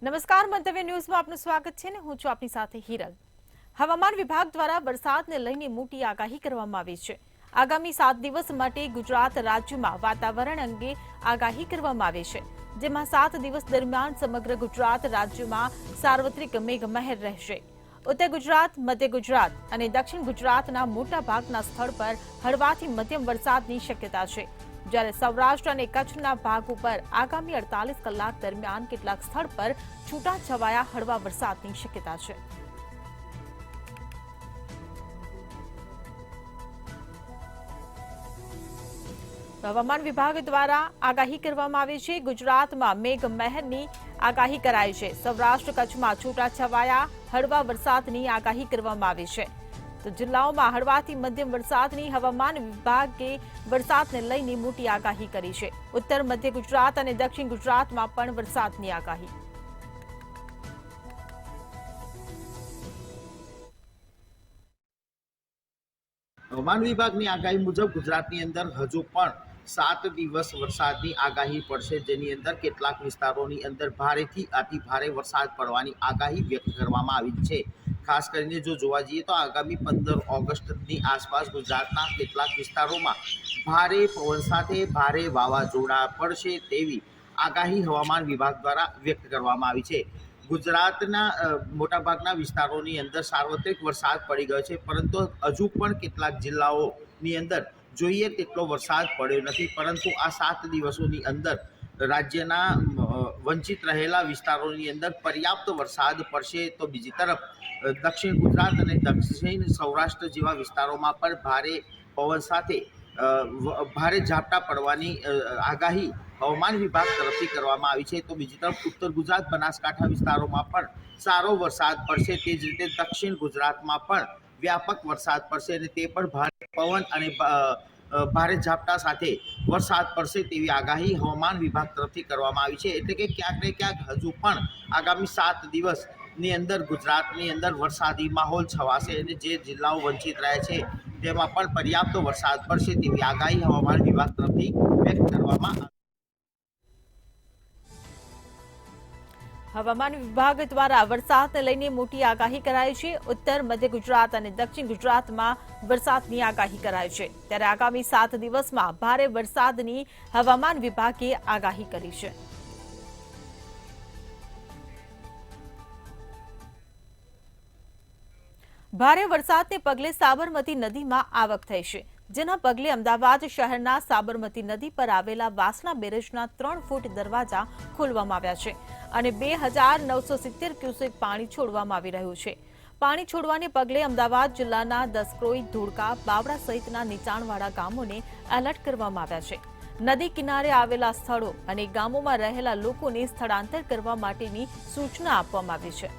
નમસ્કાર, મંતવ્ય ન્યૂઝમાં આપનું સ્વાગત છે ને હું છું આપની સાથે હિરલ। હવામાન વિભાગ દ્વારા વરસાદને લઈને મોટી આગાહી કરવામાં આવી છે। આગામી 7 દિવસ માટે ગુજરાત રાજ્યમાં વાતાવરણ અંગે આગાહી કરવામાં આવી છે, જેમાં 7 દિવસ દરમિયાન સમગ્ર ગુજરાત રાજ્યમાં સાર્વત્રિક મેઘમહેર રહેશે। ઉત્તર ગુજરાત, મધ્ય ગુજરાત અને દક્ષિણ ગુજરાતના મોટા ભાગના સ્થળ પર હળવાથી મધ્યમ વરસાદની શક્યતા છે, જ્યારે સૌરાષ્ટ્ર અને કચ્છના ભાગ ઉપર આગામી 48 કલાક દરમિયાન કેટલાક સ્થળ પર છૂટાછવાયા હળવા વરસાદની શક્યતા છે। હવામાન વિભાગ દ્વારા આગાહી કરવામાં આવી છે। ગુજરાતમાં મેઘમહેરની આગાહી કરાઈ છે। સૌરાષ્ટ્ર કચ્છમાં છૂટાછવાયા હળવા વરસાદની આગાહી કરવામાં આવી છે। તો જિલ્લાઓમાં હળવાથી મધ્યમ વરસાદની હવામાન વિભાગે વરસાદને લઈને મોટી આગાહી કરી છે। ઉત્તર મધ્ય ગુજરાત અને દક્ષિણ ગુજરાતમાં પણ વરસાદની આગાહી। હવામાન વિભાગની આગાહી મુજબ ગુજરાતની અંદર હજુ પણ 7 દિવસ વરસાદની આગાહી પડશે, જેની અંદર કેટલાક વિસ્તારોની અંદર ભારેથી અતિ ભારે વરસાદ પડવાની આગાહી વ્યક્ત કરવામાં આવી છે। ખાસ કરીને જો જોવા જઈએ તો આગામી 15 ઓગસ્ટની આસપાસ ગુજરાતના કેટલાક વિસ્તારોમાં ભારે પવન સાથે ભારે વાવાઝોડા પડશે તેવી આગાહી હવામાન વિભાગ દ્વારા વ્યક્ત કરવામાં આવી છે। ગુજરાતના મોટાભાગના વિસ્તારોની અંદર સાર્વત્રિક વરસાદ પડી ગયો છે, પરંતુ હજુ પણ કેટલાક જિલ્લાઓની અંદર જોઈએ તેટલો વરસાદ પડ્યો નથી। પરંતુ આ 7 દિવસોની અંદર રાજ્યના વંચિત રહેલા વિસ્તારોની અંદર પર્યાપ્ત વરસાદ પડશે। તો બીજી તરફ દક્ષિણ ગુજરાત અને દક્ષિણ સૌરાષ્ટ્ર જેવા વિસ્તારોમાં પણ ભારે પવન સાથે ભારે ઝાપટા પડવાની આગાહી હવામાન વિભાગ તરફથી કરવામાં આવી છે। તો બીજી તરફ ઉત્તર ગુજરાત, બનાસકાંઠા વિસ્તારોમાં પણ સારો વરસાદ પડશે। તે જ રીતે દક્ષિણ ગુજરાતમાં પણ વ્યાપક વરસાદ પડશે અને તે પણ ભારે પવન અને ભારે ઝાપટા સાથે વરસાદ પડશે તેવી આગાહી હવામાન વિભાગ તરફથી કરવામાં આવી છે। એટલે કે ક્યાંક ને ક્યાંક હજુ પણ આગામી 7 દિવસની અંદર ગુજરાતની અંદર વરસાદી માહોલ છવાશે અને જે જિલ્લાઓ વંચિત રહે છે તેમાં પણ પર્યાપ્ત વરસાદ પડશે તેવી આગાહી હવામાન વિભાગ તરફથી વ્યક્ત કરવામાં આવી। હવામાન વિભાગ દ્વારા વરસાદને લઈને મોટી આગાહી કરાઈ છે। ઉત્તર મધ્ય ગુજરાત અને દક્ષિણ ગુજરાતમાં વરસાદની આગાહી કરાઈ છે, ત્યારે આગામી 7 દિવસમાં ભારે વરસાદની હવામાન વિભાગે આગાહી કરી છે। ભારે વરસાદને પગલે સાબરમતી નદીમાં આવક થઈ છે, જેના પગલે અમદાવાદ શહેરના સાબરમતી નદી પર આવેલા વાસણા બેરેજના 3 ફૂટ દરવાજા ખોલવામાં આવ્યા છે અને 2970 ક્યુસેક પાણી છોડવામાં આવી રહ્યું છે। પાણી છોડવાને પગલે અમદાવાદ જિલ્લાના દસક્રોઈ, ધોળકા, બાવળા સહિતના નીચાણવાળા ગામોને એલર્ટ કરવામાં આવ્યા છે। નદી કિનારે આવેલા સ્થળો અને ગામોમાં રહેલા લોકોને સ્થળાંતર કરવા માટેની સૂચના આપવામાં આવી છે।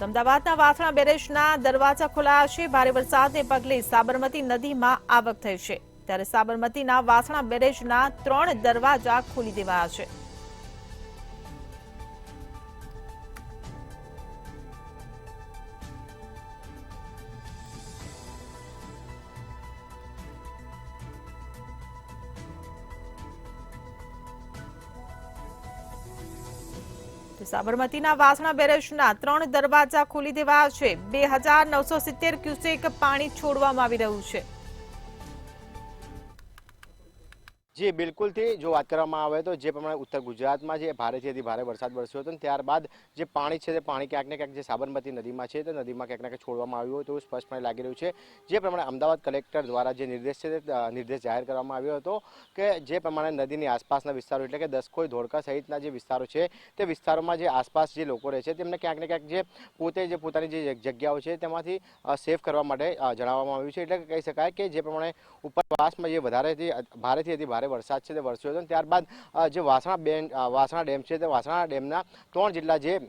અમદાવાદના વાસણા બેરેજના દરવાજા ખોલાયા છે। ભારે વરસાદને પગલે સાબરમતી નદીમાં આવક થઈ છે, ત્યારે સાબરમતીના વાસણા બેરેજના 3 દરવાજા ખોલી દેવાયા છે। સાબરમતીના વાસણા બેરેજના 3 દરવાજા ખોલી દેવાયા છે। 2970 ક્યુસેક પાણી છોડવામાં આવી રહ્યું છે। जी बिल्कुल थी जो बात કરવામાં આવે તો જે પ્રમાણે ઉત્તર ગુજરાતમાં જે ભારેથી અતિ ભારે વરસાદ વરસ્યો હતો, ત્યારબાદ જે પાણી છે તે પાણી ક્યાંક ને ક્યાંક જે સાબરમતી નદીમાં છે તે નદીમાં ક્યાંક ને ક્યાંક છોડવામાં આવ્યું હોય તેવું સ્પષ્ટપણે લાગી રહ્યું છે। જે પ્રમાણે અમદાવાદ કલેક્ટર દ્વારા જે નિર્દેશ છે તે નિર્દેશ જાહેર કરવામાં આવ્યો હતો કે જે પ્રમાણે નદીની આસપાસના વિસ્તારો એટલે કે દસકોઈ, ધોળકા સહિતના જે વિસ્તારો છે તે વિસ્તારોમાં જે આસપાસ જે લોકો રહે છે તેમને ક્યાંક ને ક્યાંક જે પોતે જે પોતાની જે જગ્યાઓ છે તેમાંથી સેફ કરવા માટે જણાવવામાં આવ્યું છે। એટલે કે કહી શકાય કે જે પ્રમાણે ઉપરવાસમાં જે ભારેથી અતિ ભારે વરસાદ છે તે વરસ્યો હતો, ત્યારબાદ જે વાસણા ડેમ છે તે વાસણા ડેમના 3 જેટલા જે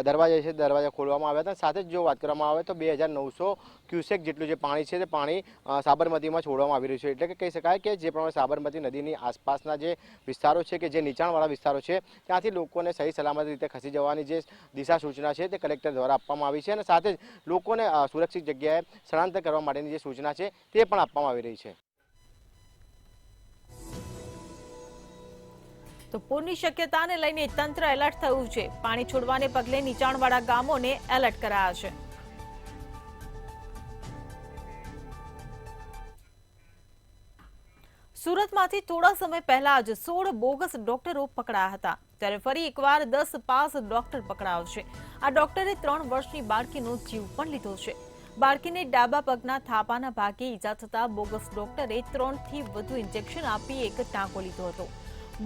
દરવાજા છે દરવાજા ખોલવામાં આવ્યા હતા। સાથે જ જો વાત કરવામાં આવે તો 2900 ક્યુસેક જેટલું જે પાણી છે તે પાણી સાબરમતીમાં છોડવામાં આવી રહ્યું છે। એટલે કે કહી શકાય કે જે પ્રમાણે સાબરમતી નદીની આસપાસના જે વિસ્તારો છે કે જે નીચાણવાળા વિસ્તારો છે ત્યાંથી લોકોને સહી સલામત રીતે ખસી જવાની જે દિશા સૂચના છે તે કલેક્ટર દ્વારા આપવામાં આવી છે અને સાથે જ લોકોને સુરક્ષિત જગ્યાએ સ્થળાંતર કરવા માટેની જે સૂચના છે તે પણ આપવામાં આવી રહી છે। તો પૂરની શક્યતાને લઈને તંત્ર એલર્ટ થયું છે. પાણી છોડવાને પગલે નીચાણવાળા ગામોને એલર્ટ કરાયા છે. સુરતમાંથી થોડા સમય પહેલા જ 16 બોગસ ડોક્ટરો પકડાયા હતા. ત્યારે ફરી એકવાર 10 પાસ ડોક્ટર પકડાયો છે. આ ડોક્ટરે 3 વર્ષની બાળકીનો જીવ પણ લીધો છે. બાળકીને ડાબા પગના થાપાના ભાગે ઈજા થતા બોગસ ડોક્ટરે 3 થી વધુ ઇન્જેક્શન આપી એક ટાંકો લીધો હતો.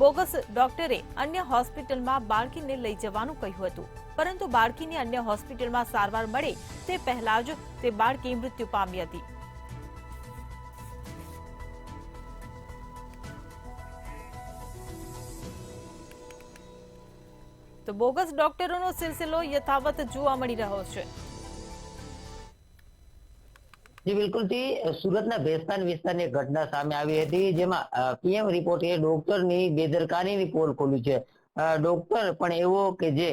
બોગસ ડોક્ટરે અન્ય હોસ્પિટલમાં બાળકીને લઈ જવાનું કહ્યું હતું, પરંતુ બાળકીને અન્ય હોસ્પિટલમાં સારવાર મળે તે પહેલા જ તે બાળકી મૃત્યુ પામી હતી. તો બોગસ ડોક્ટરોનો સિલસિલો યથાવત જોવા મળી રહ્યો છે. જી બિલકુલથી સુરતના ભેસ્તાન વિસ્તારની એક ઘટના સામે આવી હતી, જેમાં પીએમ રિપોર્ટે ડોક્ટરની બેદરકારીની પોલ ખોલી છે. ડોક્ટર પણ એવો કે જે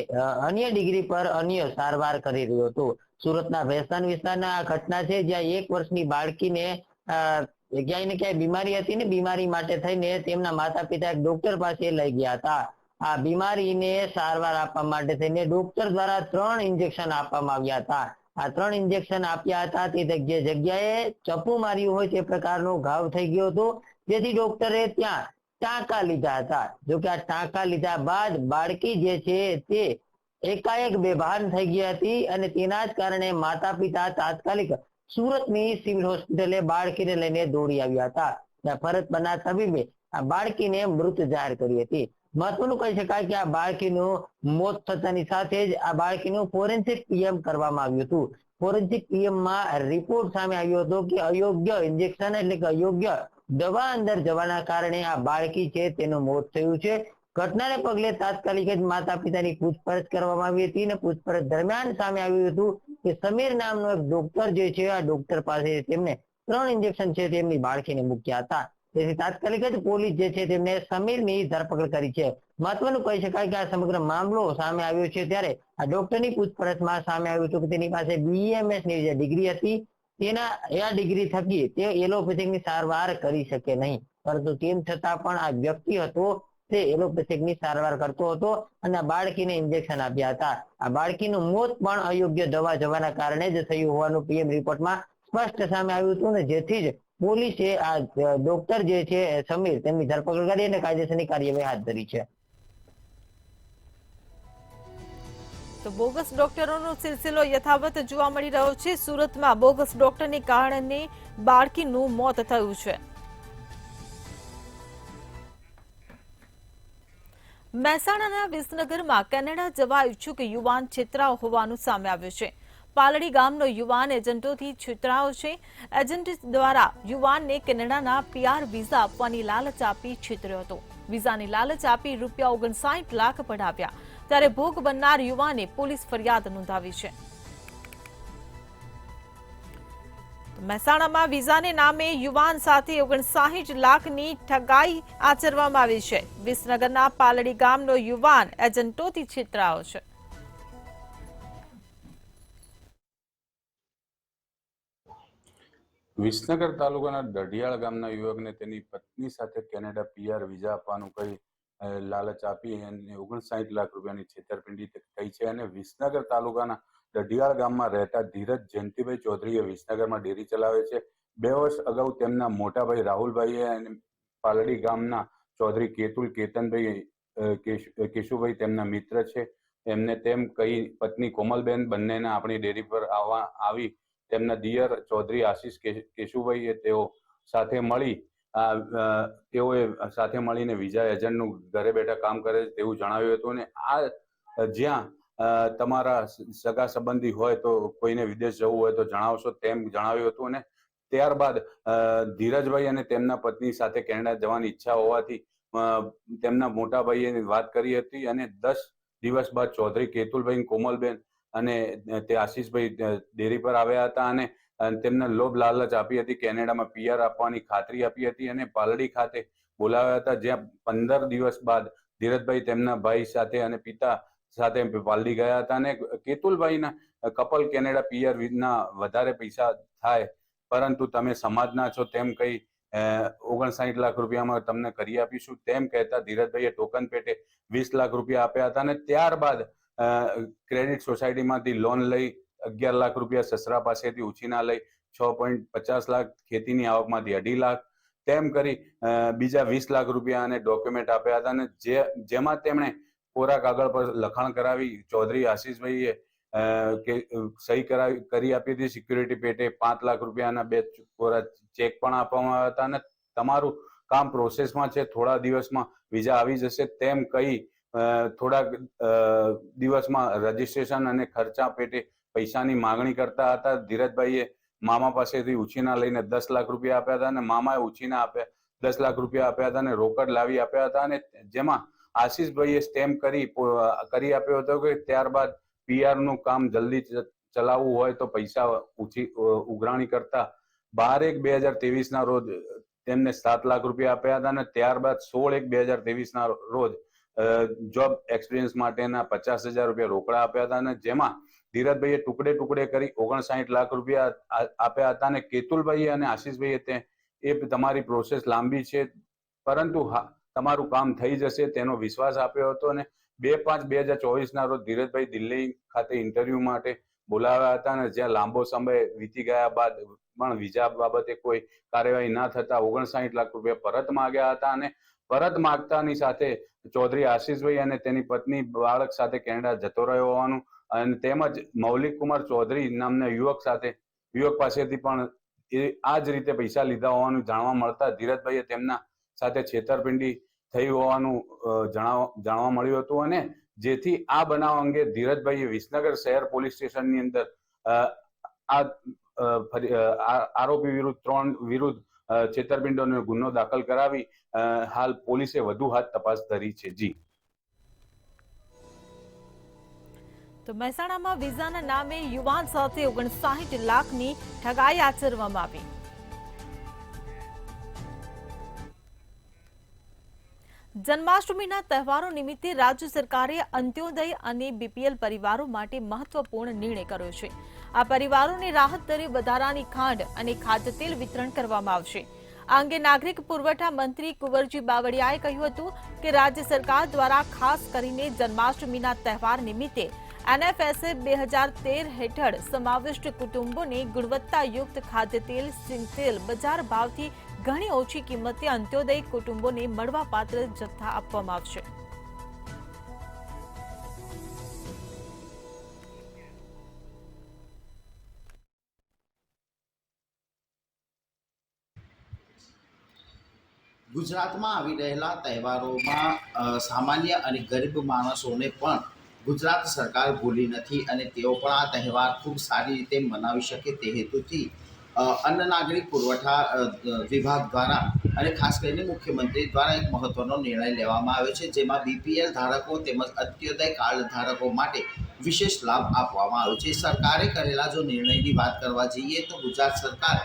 અન્ય ડિગ્રી પર અન્ય સારવાર કરી રહ્યો હતો. સુરતના ભેસ્તાન વિસ્તારના આ ઘટના છે, જ્યાં 1 વર્ષની બાળકીને ક્યાંય ને ક્યાંય બીમારી હતી ને બીમારી માટે થઈને તેમના માતા પિતા એક ડોક્ટર પાસે લઈ ગયા હતા. આ બીમારીને સારવાર આપવા માટે થઈને ડોક્ટર દ્વારા 3 ઇન્જેક્શન આપવામાં આવ્યા હતા. આ 3 ઇન્જેક્શન આપ્યા હતા તે જે જગ્યાએ ચપ્પુ માર્યું હોય તે પ્રકારનો ઘાવ થઈ ગયો હતો, જેથી ડોક્ટરે ત્યાં ટાંકા લીધા હતા. જોકે આ ટાંકા લીધા બાદ બાળકી જે છે તે એકાએક બેભાન થઈ ગઈ હતી અને તેના જ કારણે માતા પિતા તાત્કાલિક સુરતની સિવિલ હોસ્પિટલે બાળકીને લઈને દોડી આવ્યા હતા. ત્યાં ફરજ પરના તબીબે આ બાળકીને મૃત જાહેર કરી હતી. મહત્વનું કહી શકાય કે આ બાળકીનું મોત થતાની સાથે જ આ બાળકીનું ફોરેન્સિક પીએમ કરવામાં આવ્યું હતું. ફોરેન્સિક પીએમમાં રિપોર્ટ સામે આવ્યો હતો કે અયોગ્ય ઇન્જેક્શન એટલે કે અયોગ્ય દવા અંદર જવાના કારણે આ બાળકી છે તેનું મોત થયું છે. ઘટનાને પગલે તાત્કાલિક જ માતા પિતાની પૂછપરછ કરવામાં આવી હતી અને પૂછપરછ દરમિયાન સામે આવ્યું હતું કે સમીર નામનો એક ડોક્ટર જે છે આ ડોક્ટર પાસે તેમને 3 ઇન્જેક્શન છે તેમની બાળકીને મૂક્યા હતા. તેથી તાત્કાલિક જ પોલીસ જે છે તેમને સમીરની ધરપકડ કરી છે. મહત્વનું કહી શકાય કે આ સમગ્ર મામલો સામે આવ્યો છે ત્યારે આ ડોક્ટરની પૂછપરછમાં સામે આવ્યું હતું કે તેની પાસે બીએમએસ ની જે ડિગ્રી હતી તેના આ ડિગ્રી થકી તે એલોપેથિકની સારવાર કરી શકે નહીં, પરંતુ તેમ છતાં પણ આ વ્યક્તિ હતો તે એલોપેથિકની સારવાર કરતો હતો અને બાળકીને ઇન્જેક્શન આપ્યા હતા. આ બાળકીનું મોત પણ અયોગ્ય દવા જવાના કારણે જ થયું હોવાનું પીએમ રિપોર્ટમાં સ્પષ્ટ સામે આવ્યું હતું ને જેથી જ પોલીસે આ ડોક્ટર જે છે સમીર તેમની ધરપકડ કરી અને કાયદેસરની કાર્યવાહી હાથ ધરી છે. તો બોગસ ડોક્ટરોનો સિલસિલો યથાવત જોવા મળી રહ્યો છે. સુરતમાં બોગસ ડોક્ટરને કારણે બાળકીનું મોત થયું છે. મહેસાણાના વિસનગરમાં કેનેડા જવા ઈચ્છુક યુવાન છેતરાયો હોવાનું સામે આવ્યું છે. પાલડી ગામનો યુવાન એજન્ટોથી છેતરાયો છે. એજન્ટ દ્વારા યુવાનને કેનેડાના પીઆર વિઝા આપવાની લાલચ આપી છેતર્યો હતો. વિઝાની લાલચ આપી ₹59 લાખ પડાવ્યા. ત્યારે ભોગ બનનાર યુવાને પોલીસ ફરિયાદ નોંધાવી છે. મહેસાણામાં વિઝાને નામે યુવાન સાથે 59 લાખની ઠગાઈ આચરવામાં આવી છે. વિસનગરના પાલડી ગામનો યુવાન એજન્ટોથી છેતરાયો છે. વિસનગર તાલુકાના દઢિયાળ ગામના યુવકને તેની પત્ની સાથે કેનેડા પીઆર વિઝા આપવાનું કહી લાલચ આપી અને 59 લાખ રૂપિયાની છેતરપિંડી થઈ છે. અને વિસનગર તાલુકાના દઢિયાળ ગામમાં રહેતા ધીરજ જયંતિભાઈ ચૌધરીએ વિસનગરમાં ડેરી ચલાવે છે. 2 વર્ષ અગાઉ તેમના મોટાભાઈ રાહુલભાઈએ અને પાલડી ગામના ચૌધરી કેતુલ કેતનભાઈ કેશુભાઈ તેમના મિત્ર છે. એમને તેમ કહી પત્ની કોમલબેન બંનેને આપણી ડેરી પર આવી તેમના દિયર ચૌધરી આશીષ કેશુભાઈએ તેઓ સાથે મળીને વિઝા એજન્ટનું ઘરે બેઠા કામ કરે છે તેવું જણાવ્યું હતું. અને આ જ્યાં તમારા સગા સંબંધી હોય તો કોઈને વિદેશ જવું હોય તો જણાવશો તેમ જણાવ્યું હતું. અને ત્યારબાદ ધીરજભાઈ અને તેમના પત્ની સાથે કેનેડા જવાની ઈચ્છા હોવાથી તેમના મોટા ભાઈએ વાત કરી હતી. અને 10 દિવસ બાદ ચૌધરી કેતુલભાઈ કોમલબેન અને તે આશીષભાઈ ડેરી પર આવ્યા હતા અને તેમને લોભ લાલચ આપી હતી. કેનેડામાં પીઆર આપવાની ખાતરી આપી હતી અને પાલડી ખાતે બોલાવ્યા હતા, જ્યાં 15 દિવસ બાદ ધીરજભાઈ તેમના ભાઈ સાથે અને પિતા સાથે પાલડી ગયા હતા. અને કેતુલભાઈના કપલ કેનેડા પીઆર ના વધારે પૈસા થાય, પરંતુ તમે સમાજના છો તેમ કહી 59 લાખ રૂપિયામાં તમને કરી આપીશું તેમ કહેતા ધીરજભાઈએ ટોકન પેટે 20 લાખ રૂપિયા આપ્યા હતા અને ત્યારબાદ ક્રેડિટ સોસાયટીમાંથી લોન લઈ 11 લાખ રૂપિયા સસરા પાસેથી ઉછીના લઈ 6.50 લાખ ખેતીની આવકમાંથી 2.5 લાખ તેમ કરી બીજા 20 લાખ રૂપિયા અને ડોક્યુમેન્ટ આપ્યા હતા અને જેમાં તેમણે કોરા કાગળ પર લખાણ કરાવી ચૌધરી આશીષભાઈએ કે સહી કરી આપી હતી સિક્યુરિટી પેટે 5 લાખ રૂપિયાના 2 કોરા ચેક પણ આપવામાં આવ્યા હતા અને તમારું કામ પ્રોસેસમાં છે, થોડા દિવસમાં વિઝા આવી જશે તેમ કહી થોડાક દિવસમાં રજીસ્ટ્રેશન અને ખર્ચા પેટે પૈસાની માંગણી કરતા હતા. ધીરજભાઈએ મામા પાસેથી ઉછીના લઈને 10 લાખ રૂપિયા આપ્યા હતા અને મામાએ ઉછીના આપ્યા 10 લાખ રૂપિયા આપ્યા હતા અને રોકડ લાવી આપ્યા હતા અને જેમાં આશીષભાઈએ સ્ટેમ્પ કરી આપ્યો હતો કે ત્યારબાદ PR નું કામ જલ્દી ચલાવવું હોય તો પૈસા ઉઘરાણી કરતા 12/1/2023 ના રોજ તેમને 7 લાખ રૂપિયા આપ્યા હતા અને ત્યારબાદ 16/1/2023 ના રોજ જોબ એક્સપિરિયન્સ માટેના 50,000 રૂપિયા રોકડા આપ્યા હતા અને જેમાં ધીરજભાઈએ ટુકડે કરી 59 લાખ રૂપિયા આપ્યા હતા અને કેતુલભાઈએ અને આશીષભાઈએ એ તમારી પ્રોસેસ લાંબી છે પરંતુ તમારું કામ થઈ જશે તેનો વિશ્વાસ આપ્યો હતો અને 2/5/2024 ના રોજ ધીરજભાઈ દિલ્હી ખાતે ઇન્ટરવ્યુ માટે બોલાવ્યા હતા અને જ્યાં લાંબો સમય વીતી ગયા બાદ પણ વિઝા બાબતે કોઈ કાર્યવાહી ના થતા 59 લાખ રૂપિયા પરત માંગ્યા હતા અને પરત માંગતાની સાથે ચૌધરી આશીષભાઈ અને તેની પત્ની બાળક સાથે કેનેડા જતો રહ્યો હોવાનું અને તેમજ મૌલિક કુમાર ચૌધરી નામના યુવક પાસેથી પણ આ જ રીતે પૈસા લીધા હોવાનું જાણવા મળતા ધીરજભાઈએ તેમના સાથે છેતરપિંડી થઈ હોવાનું જાણવા મળ્યું હતું અને જેથી આ બનાવ અંગે ધીરજભાઈએ વિસનગર શહેર પોલીસ સ્ટેશનની અંદર આરોપી વિરુદ્ધ 3 વિરુદ્ધ છેતરપિંડીનો ગુનો દાખલ કરાવી હાલ પોલીસે વધુ હાથ તપાસ ધરી છે. જી. તો મહેસાણામાં વિઝાના નામે યુવાન સાથે 59 લાખની ઠગાઈ આચરવામાં આવી. જન્માષ્ટમીના તહેવારો નિમિત્તે રાજ્ય સરકારે અંત્યોદય અને BPL પરિવારો માટે મહત્વપૂર્ણ નિર્ણય કર્યો છે. આ પરિવારોને રાહત દરે વધારાની ખાંડ અને ખાદ્યતેલ વિતરણ કરવામાં આવશે. આ અંગે નાગરિક પુરવઠા મંત્રી કુંવરજી બાવળિયાએ કહ્યું હતું કે રાજ્ય સરકાર દ્વારા ખાસ કરીને જન્માષ્ટમીના તહેવાર નિમિત્તે NFSA 2013 હેઠળ સમાવિષ્ટ કુટુંબોને ગુણવત્તાયુક્ત ખાદ્યતેલ સિંગતેલ બજાર ભાવથી ઘણી ઓછી કિંમતે અંત્યોદય કુટુંબોને મળવાપાત્ર જથ્થા આપવામાં આવશે. ગુજરાતમાં આવી રહેલા તહેવારોમાં સામાન્ય અને ગરીબ માણસોને પણ ગુજરાત સરકાર ભૂલી નથી અને તેઓ પણ આ તહેવાર ખૂબ સારી રીતે મનાવી શકે તે હેતુથી અન્ન નાગરિક પુરવઠા વિભાગ દ્વારા અને ખાસ કરીને મુખ્યમંત્રી દ્વારા એક મહત્વનો નિર્ણય લેવામાં આવ્યો છે જેમાં BPL ધારકો તેમજ અંત્યોદય કાર્ડ ધારકો માટે વિશેષ લાભ આપવામાં આવ્યો છે. સરકારે કરેલા જો નિર્ણયની વાત કરવા જઈએ તો ગુજરાત સરકાર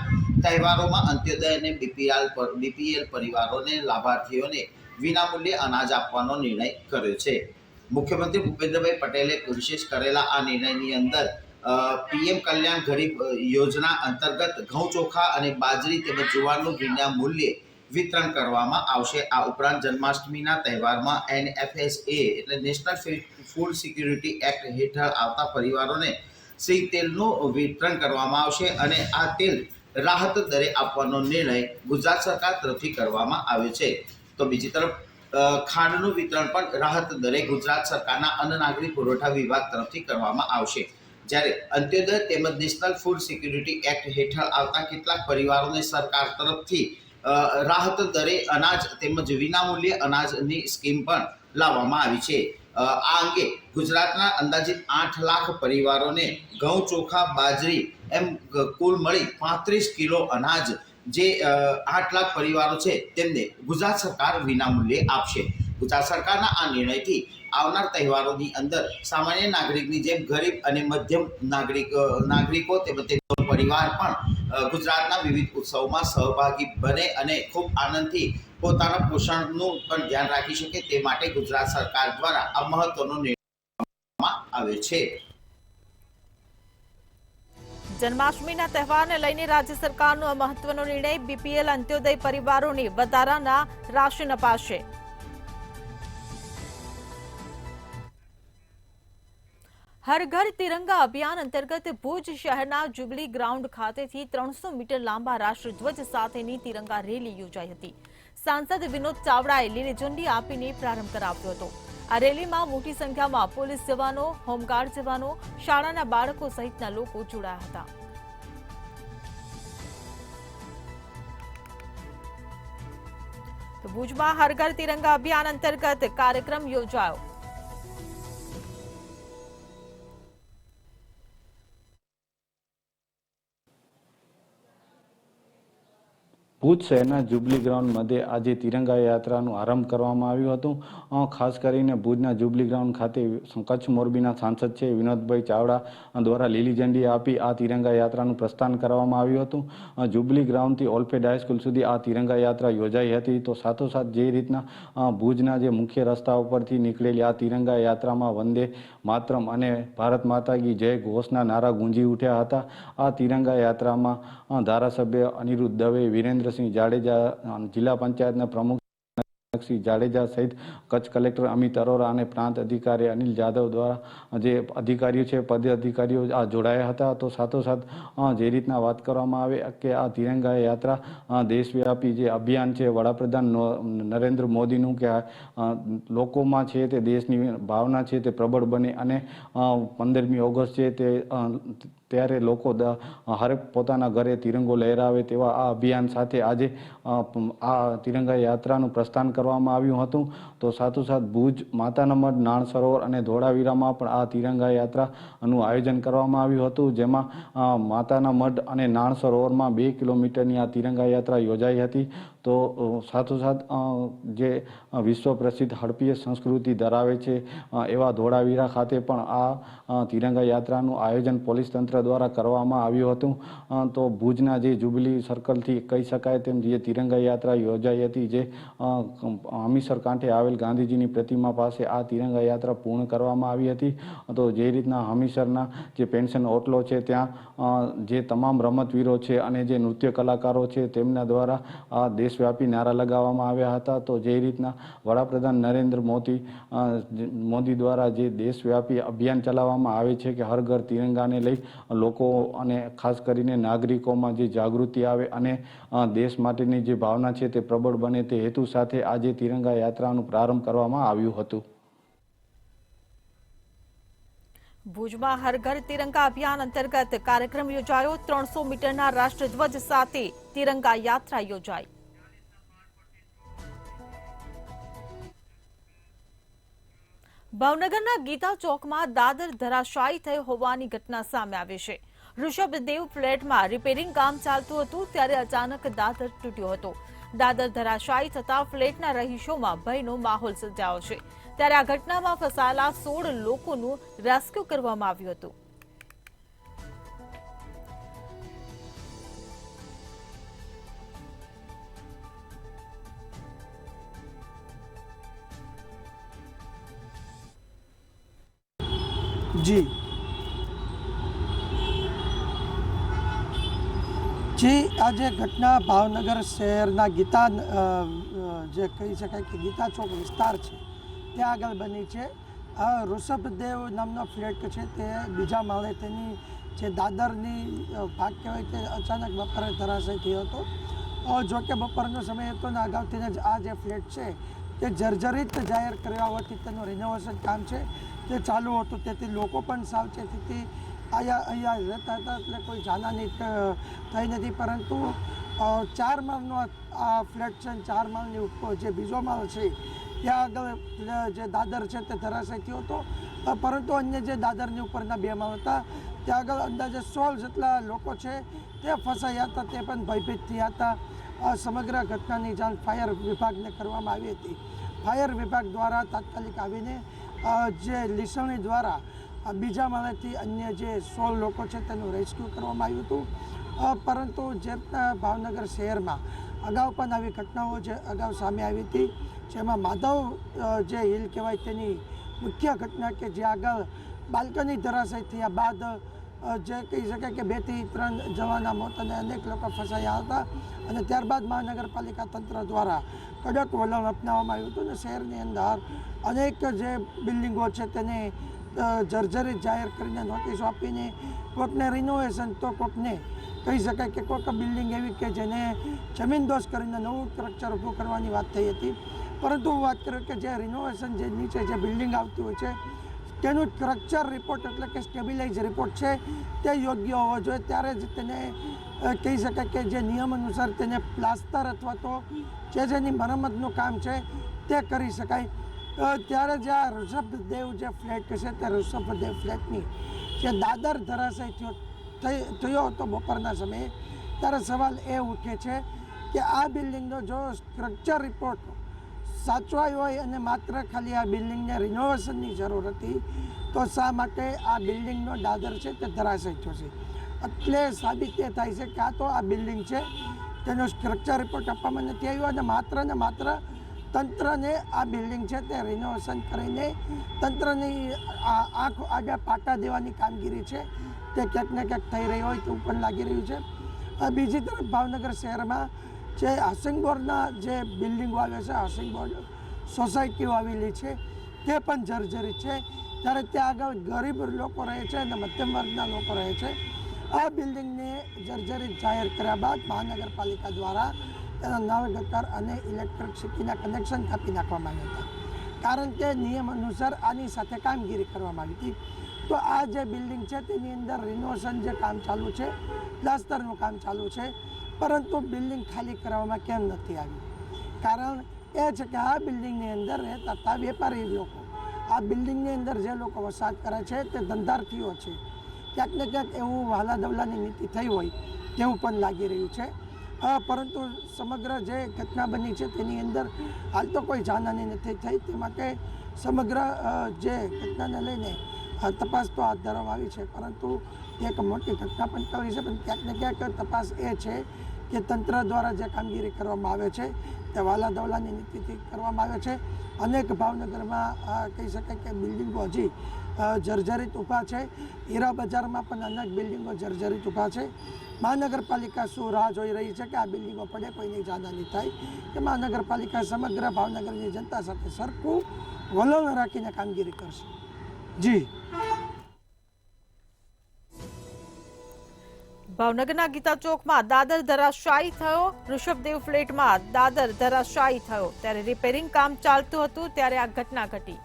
તહેવારોમાં અંત્યોદય અને BPL પરિવારોને લાભાર્થીઓને વિનામૂલ્યે અનાજ આપવાનો નિર્ણય કર્યો છે. મુખ્યમંત્રી ભૂપેન્દ્રભાઈ પટેલે વિશેષ કરેલા આ નિર્ણયની અંદર PM કલ્યાણ ગરીબ યોજના અંતર્ગત ઘઉં ચોખા અને બાજરી તેમજ જુવારનું વિનામૂલ્યે વિતરણ કરવામાં આવશે. આ ઉપરાંત જન્માષ્ટમીના તહેવારમાં NFSA એટલે નેશનલ ફૂડ સિક્યુરિટી એક્ટ હેઠળ આવતા પરિવારોને સિંગ તેલનું વિતરણ કરવામાં આવશે અને આ તેલ રાહત દરે આપવાનો નિર્ણય ગુજરાત સરકાર તરફથી કરવામાં આવ્યો છે. તો બીજી તરફ ખાંડનું વિતરણ પણ રાહત દરે ગુજરાત સરકારના અન્ન નાગરિક પુરવઠા વિભાગ તરફથી કરવામાં આવશે. જ્યારે અંત્યોદય તેમજ નેશનલ ફૂડ સિક્યુરિટી એક્ટ હેઠળ આવતા કેટલાક પરિવારોને સરકાર તરફથી રાહત દરે અનાજ તેમજ વિનામૂલ્યે અનાજની સ્કીમ પણ લાવવામાં આવી છે. આ અંગે ગુજરાતના અંદાજિત 8 લાખ પરિવારોને ઘઉં ચોખા બાજરી એમ કુલ મળી 35 કિલો અનાજ જે 8 લાખ પરિવારો છે તેમને ગુજરાત સરકાર વિનામૂલ્યે આપશે. ગુજરાત સરકારના આ નિર્ણયથી આવનાર તહેવારોની અંદર સામાન્ય નાગરિકની જેમ ગરીબ અને મધ્યમ નાગરિકો તેમજ તેમનો પરિવાર પણ ગુજરાતના વિવિધ ઉત્સવમાં સહભાગી બને અને ખૂબ આનંદથી પોતાના પોષણનું પણ ધ્યાન રાખી શકે તે માટે ગુજરાત સરકાર દ્વારા આ મહત્વનો નિર્ણય કરવામાં આવ્યો છે. જન્માષ્ટમીના તહેવારને લઈને રાજ્ય સરકારનો આ મહત્વનો નિર્ણય, બીપીએલ અંત્યોદય પરિવારોને વધારાના રાશન અપાશે. હર ઘર તિરંગા અભિયાન અંતર્ગત ભુજ શહેરના જ્યુબિલી ગ્રાઉન્ડ ખાતેથી 300 મીટર લાંબા રાષ્ટ્રધ્વજ સાથેની તિરંગા રેલી યોજાઈ હતી. સાંસદ વિનોદ ચાવડાએ લીલી ઝંડી આપીને પ્રારંભ કરાવ્યો હતો. આ રેલીમાં મોટી સંખ્યામાં પોલીસ જવાનો, હોમગાર્ડ જવાનો, શાળાના બાળકો સહિતના લોકો જોડાયા હતા. તો ભુજમાં હર ઘર તિરંગા અભિયાન અંતર્ગત કાર્યક્રમ યોજાયો. ભુજ શહેરના જ્યુબિલી ગ્રાઉન્ડ મધ્યે આજે તિરંગા યાત્રાનો આરંભ કરવામાં આવ્યું હતું. ખાસ કરીને ભુજના જ્યુબિલી ગ્રાઉન્ડ ખાતે કચ્છ મોરબીના સાંસદ છે વિનોદભાઈ ચાવડા દ્વારા લીલી ઝંડી આપી આ તિરંગા યાત્રાનું પ્રસ્થાન કરવામાં આવ્યું હતું. જ્યુબિલી ગ્રાઉન્ડથી ઓલફેડ હાઈસ્કૂલ સુધી આ તિરંગા યાત્રા યોજાઈ હતી. તો સાથોસાથ જે રીતના ભુજના જે મુખ્ય રસ્તા ઉપરથી નીકળેલી આ તિરંગા યાત્રામાં વંદે માતરમ અને ભારત માતા કી જય ઘોષના નારા ગુંજી ઉઠ્યા હતા. આ તિરંગા યાત્રામાં ધારાસભ્ય અનિરુદ્ધ દવે, વિરેન્દ્રસિંહ જાડેજા, જિલ્લા પંચાયતના પ્રમુખ શ્રી જાડેજા સહિત કચ્છ કલેક્ટર અમિત અરોરા અને પ્રાંત અધિકારી અનિલ જાદવ દ્વારા જે અધિકારીઓ છે પદ અધિકારીઓ આ જોડાયા હતા. તો સાથોસાથ જે રીતના વાત કરવામાં આવે કે આ તિરંગા યાત્રા દેશવ્યાપી જે અભિયાન છે વડાપ્રધાન નરેન્દ્ર મોદીનું કે લોકોમાં છે તે દેશની ભાવના છે તે પ્રબળ બને અને 15મી ઓગસ્ટ છે તે ત્યારે લોકો હરેક પોતાના ઘરે તિરંગો લહેરાવે તેવા આ અભિયાન સાથે આજે આ તિરંગા યાત્રાનું પ્રસ્થાન કરવામાં આવ્યું હતું. તો સાથોસાથ ભુજ, માતાના મઢ, નાણ સરોવર અને ધોળાવીરામાં પણ આ તિરંગા યાત્રાનું આયોજન કરવામાં આવ્યું હતું. જેમાં માતાના મઢ અને નાણ સરોવરમાં 2 કિલોમીટરની આ તિરંગા યાત્રા યોજાઈ હતી. તો સાથોસાથ જે વિશ્વ પ્રસિદ્ધ હડપીય સંસ્કૃતિ ધરાવે છે એવા ધોળાવીરા ખાતે પણ આ તિરંગા યાત્રાનું આયોજન પોલીસ તંત્ર દ્વારા કરવામાં આવ્યું હતું. તો ભુજના જે જ્યુબિલી સર્કલથી કહી શકાય તેમ જે તિરંગા યાત્રા યોજાઈ હતી, જે હમીસર કાંઠે આવેલ ગાંધીજીની પ્રતિમા પાસે આ તિરંગા યાત્રા પૂર્ણ કરવામાં આવી હતી. તો જે રીતના હમીસરના જે પેન્શન ઓટલો છે ત્યાં જે તમામ રમતવીરો છે અને જે નૃત્ય કલાકારો છે તેમના દ્વારા આ દેશવ્યાપી નારા લગાવવામાં આવ્યા હતા. તો જે રીતના વડાપ્રધાન નરેન્દ્ર મોદી દ્વારા જે દેશવ્યાપી અભિયાન ચલાવવામાં આવે છે કે હર ઘર તિરંગાને લઈ લોકો અને ખાસ કરીને નાગરિકોમાં જે જાગૃતિ આવે અને દેશ માટેની જે ભાવના છે તે પ્રબળ બને તે હેતુ સાથે આજે તિરંગા યાત્રાનું પ્રારંભ કરવામાં આવ્યું હતું. ભુજમાં હર ઘર તિરંગા અભિયાન અંતર્ગત કાર્યક્રમ યોજાયો. 300 મીટરના રાષ્ટ્રધ્વજ સાથે તિરંગા યાત્રા યોજાઈ. ભાવનગરના ગીતા ચોકમાં દાદર ધરાશાયી થયો હોવાની ઘટના સામે આવી છે. ઋષભદેવ ફ્લેટમાં રિપેરિંગ કામ ચાલતું હતું ત્યારે અચાનક દાદર તૂટ્યો હતો. દાદર ધરાશાયી થતા ફ્લેટના રહીશોમાં ભયનો માહોલ સર્જાયો છે. ત્યારે આ ઘટનામાં ફસાયેલા 16 લોકોનું રેસ્ક્યુ કરવામાં આવ્યું હતું. જી આજે ઘટના ભાવનગર શહેરના ગીતા જે કહી શકાય કે ગીતા ચોક વિસ્તાર છે ત્યાં આગળ બની છે. ઋષભદેવ નામનો ફ્લેટ છે તે બીજા માળે તેની જે દાદરની ભાગ કહેવાય તે અચાનક બપોરે ધરાશય થયો હતો. જોકે બપોરનો સમય હતો ને અગાઉથી જ આ જે ફ્લેટ છે તે જર્જરિત જાહેર કર્યા હોવાથી તેનું રિનોવેશન કામ છે તે ચાલુ હતું. તેથી લોકો પણ સાવચેતીથી અહીંયા રહેતા હતા એટલે કોઈ જાનહાની થઈ નથી. પરંતુ 4 માળનો આ ફ્લેટ છે, 4 માળની ઉપર જે બીજો માળ છે ત્યાં આગળ જે દાદર છે તે ધરાશય થયો હતો. પરંતુ અન્ય જે દાદરની ઉપરના 2 માળ હતા ત્યાં આગળ અંદાજે 16 જેટલા લોકો છે તે ફસાયા હતા, તે પણ ભયભીત થયા હતા. સમગ્ર ઘટનાની જાણ ફાયર વિભાગને કરવામાં આવી હતી. ફાયર વિભાગ દ્વારા તાત્કાલિક આવીને જે લીસવણી દ્વારા બીજા માળેથી અન્ય જે 16 લોકો છે તેનું રેસ્ક્યુ કરવામાં આવ્યું હતું. પરંતુ જે ભાવનગર શહેરમાં અગાઉ પણ આવી ઘટનાઓ જે અગાઉ સામે આવી હતી, જેમાં માધવ જે હિલ કહેવાય તેની મુખ્ય ઘટના કે જે આગળ બાલ્કની ધરાશય થયા બાદ જે કહી શકાય કે 2 થી 3 જવાના મોત અને અનેક લોકો ફસાયા હતા. અને ત્યારબાદ મહાનગરપાલિકા તંત્ર દ્વારા કડક વલણ અપનાવવામાં આવ્યું હતું અને શહેરની અંદર અનેક જે બિલ્ડિંગો છે તેને જર્જરિત જાહેર કરીને નોટિસો આપીને કોઈકને રિનોવેશન તો કોઈકને કહી શકાય કે કોઈક બિલ્ડિંગ એવી કે જેને જમીનદોસ્ત કરીને નવું સ્ટ્રક્ચર ઊભું કરવાની વાત થઈ હતી. પરંતુ હું વાત કરું કે જે રિનોવેશન જે નીચે જે બિલ્ડિંગ આવતી હોય છે તેનું સ્ટ્રક્ચર રિપોર્ટ એટલે કે સ્ટેબિલાઇઝ રિપોર્ટ છે તે યોગ્ય હોવો જોઈએ. ત્યારે જ તેને કહી શકાય કે જે નિયમ અનુસાર તેને પ્લાસ્ટર અથવા તો જેની મરમ્મતનું કામ છે તે કરી શકાય. ત્યારે જે આ ઋષભદેવ જે ફ્લેટ છે તે ઋષભદેવ ફ્લેટની જે દાદર ધરાશય થયો હતો બપોરના સમયે, ત્યારે સવાલ એ ઉઠે છે કે આ બિલ્ડિંગનો જો સ્ટ્રક્ચર રિપોર્ટ સાચવાય હોય અને માત્ર ખાલી આ બિલ્ડિંગને રિનોવેશનની જરૂર હતી તો શા માટે આ બિલ્ડિંગનો દાદર છે તે ધરાશય થયો છે? એટલે સાબિત એ થાય છે કે આ તો આ બિલ્ડિંગ છે તેનો સ્ટ્રક્ચર રિપોર્ટ આપવામાં નથી આવ્યો અને માત્ર તંત્રને આ બિલ્ડિંગ છે તે રિનોવેશન કરીને તંત્રની આંખ આગળ પાટા દેવાની કામગીરી છે તે ક્યાંક ને ક્યાંક થઈ રહી હોય તેવું પણ લાગી રહ્યું છે. બીજી તરફ ભાવનગર શહેરમાં જે હાઉસિંગ બોર્ડના જે બિલ્ડિંગો આવે છે, હાઉસિંગ બોર્ડ સોસાયટીઓ આવેલી છે તે પણ જર્જરિત છે. ત્યારે ત્યાં આગળ ગરીબ લોકો રહે છે અને મધ્યમ વર્ગના લોકો રહે છે. આ બિલ્ડિંગને જર્જરિત જાહેર કર્યા બાદ મહાનગરપાલિકા દ્વારા તેના નળ ગટર અને ઇલેક્ટ્રિસિટીના કનેક્શન કાપી નાખવામાં આવ્યા હતા. કારણ કે નિયમ અનુસાર આની સાથે કામગીરી કરવામાં આવી હતી. તો આ જે બિલ્ડિંગ છે તેની અંદર રિનોવેશન જે કામ ચાલુ છે, પ્લાસ્ટરનું કામ ચાલુ છે, પરંતુ બિલ્ડિંગ ખાલી કરવામાં કેમ નથી આવી? કારણ એ છે કે આ બિલ્ડિંગની અંદર રહેતા હતા વેપારી લોકો. આ બિલ્ડિંગની અંદર જે લોકો વસાહત કરે છે તે ધંધાર્થીઓ છે. ક્યાંક ને ક્યાંક એવું વહાલા દવલાની નીતિ થઈ હોય તેવું પણ લાગી રહ્યું છે. પરંતુ સમગ્ર જે ઘટના બની છે તેની અંદર હાલ તો કોઈ જાનહાની નથી થઈ. તે માટે સમગ્ર જે ઘટનાને લઈને તપાસ તો હાથ ધરવામાં આવી છે, પરંતુ એક મોટી ઘટના પણ કરી છે. પણ ક્યાંક ને ક્યાંક તપાસ એ છે કે તંત્ર દ્વારા જે કામગીરી કરવામાં આવે છે તે વાલા દવલાની નીતિથી કરવામાં આવે છે. અનેક ભાવનગરમાં કહી શકાય કે બિલ્ડિંગો હજી જર્જરિત ઊભા છે. હીરા બજારમાં પણ અનેક બિલ્ડિંગો જર્જરિત ઊભા છે. મહાનગરપાલિકા શું રાહ જોઈ રહી છે કે આ બિલ્ડિંગો પડે, કોઈની જાનહાની થાય, કે મહાનગરપાલિકા સમગ્ર ભાવનગરની જનતા સાથે સરખું વલણ રાખીને કામગીરી કરશે? જી. ભાવનગરના ગીતા ચોકમાં દાદર ધરાશાયી થયો. ઋષભદેવ ફ્લેટમાં દાદર ધરાશાયી થયો. ત્યારે રિપેરિંગ કામ ચાલતું હતું ત્યારે આ ઘટના ઘટી.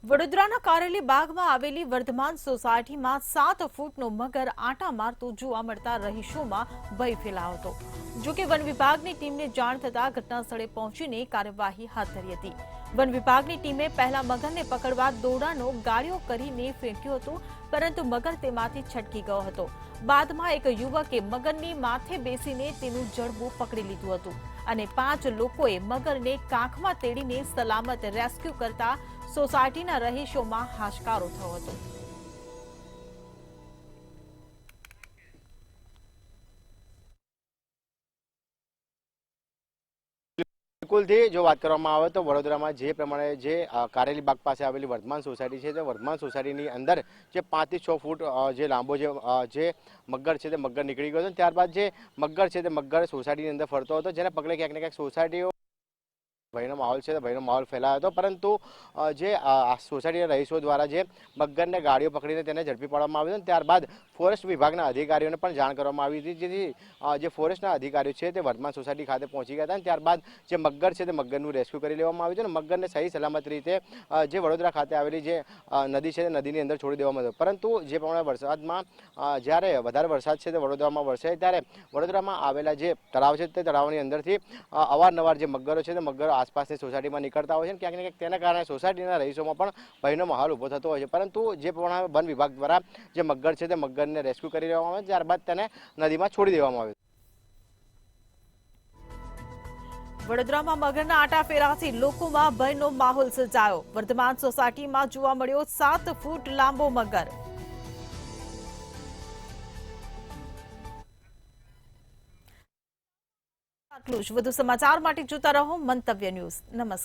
વડોદરાના કારેલી બાગમાં આવેલી વર્ધમાન સોસાયટીમાં 7 ફૂટનો મગર આંટા મારતો જોવા મળતા રહીશોમાં ભય ફેલાયો હતો. જોકે વન વિભાગની ટીમને જાણ થતા ઘટના સ્થળે પહોંચીને કાર્યવાહી હાથ ધરી હતી. વન વિભાગની ટીમે પહેલા મગરને પકડવા દોરડાનો ગાળ્યો કરીને ફેંક્યો હતો, પરંતુ મગર તેમાંથી છટકી ગયો હતો. બાદમાં એક યુવકે મગરની માથે બેસીને તેનું જડબું પકડી લીધું હતું અને 5 લોકોએ મગરને કાંખમાં તેડીને સલામત રેસ્ક્યુ કરતા સોસાયટીના રહીશોમાં હાશકારો થયો હતો. બિલકુલથી જો વાત કરવામાં આવે તો વડોદરામાં જે પ્રમાણે જે કારેલી બાગ પાસે આવેલી વર્ધમાન સોસાયટી છે, તે વર્ધમાન સોસાયટીની અંદર જે 5 થી 6 ફૂટ જે લાંબો જે મગર છે તે મગર નીકળી ગયો હતો. ત્યારબાદ જે મગર છે તે મગર સોસાયટીની અંદર ફરતો હતો, જેને પગલે ક્યાંક ને ક્યાંક સોસાયટીઓ ભયનો માહોલ છે, ભયનો માહોલ ફેલાયો હતો. પરંતુ જે સોસાયટીના રહીશો દ્વારા જે મગરને ગાડીઓ પકડીને તેને ઝડપી પાડવામાં આવ્યો હતો. ત્યારબાદ ફોરેસ્ટ વિભાગના અધિકારીઓને પણ જાણ કરવામાં આવી હતી, જેથી જે ફોરેસ્ટના અધિકારીઓ છે તે વર્ધમાન સોસાયટી ખાતે પહોંચી ગયા હતા. ત્યારબાદ જે મગર છે તે મગરનું રેસ્ક્યુ કરી લેવામાં આવ્યું છે અને મગરને સહી સલામત રીતે જે વડોદરા ખાતે આવેલી જે નદી છે તે નદીની અંદર છોડી દેવામાં આવ્યો. પરંતુ જે પ્રમાણે વરસાદમાં જ્યારે વધારે વરસાદ છે તે વડોદરામાં વરસે ત્યારે વડોદરામાં આવેલા જે તળાવ છે તે તળાવની અંદરથી અવારનવાર જે મગરો છે તે મગરો આસપાસની સોસાયટીમાં નીકળતા હોય છે. ક્યાંક ને ક્યાંક તેના કારણે સોસાયટીના રહીશોમાં પણ ભયનો માહોલ ઊભો થતો હોય છે. પરંતુ જે પ્રમાણે વન વિભાગ દ્વારા જે મગર છે તે મગરને રેસ્ક્યુ કરી લેવામાં આવે, ત્યારબાદ તેને નદીમાં છોડી દેવામાં આવે. વડોદરામાં મગરના આંટા ફેરાથી લોકોમાં ભયનો માહોલ સર્જાયો. વર્ધમાન સોસાયટીમાં જોવા મળ્યો 7 ફૂટ લાંબો મગર. આટલું જ. વધુ સમાચાર માટે જોતા રહો મંતવ્ય ન્યૂઝ. નમસ્કાર.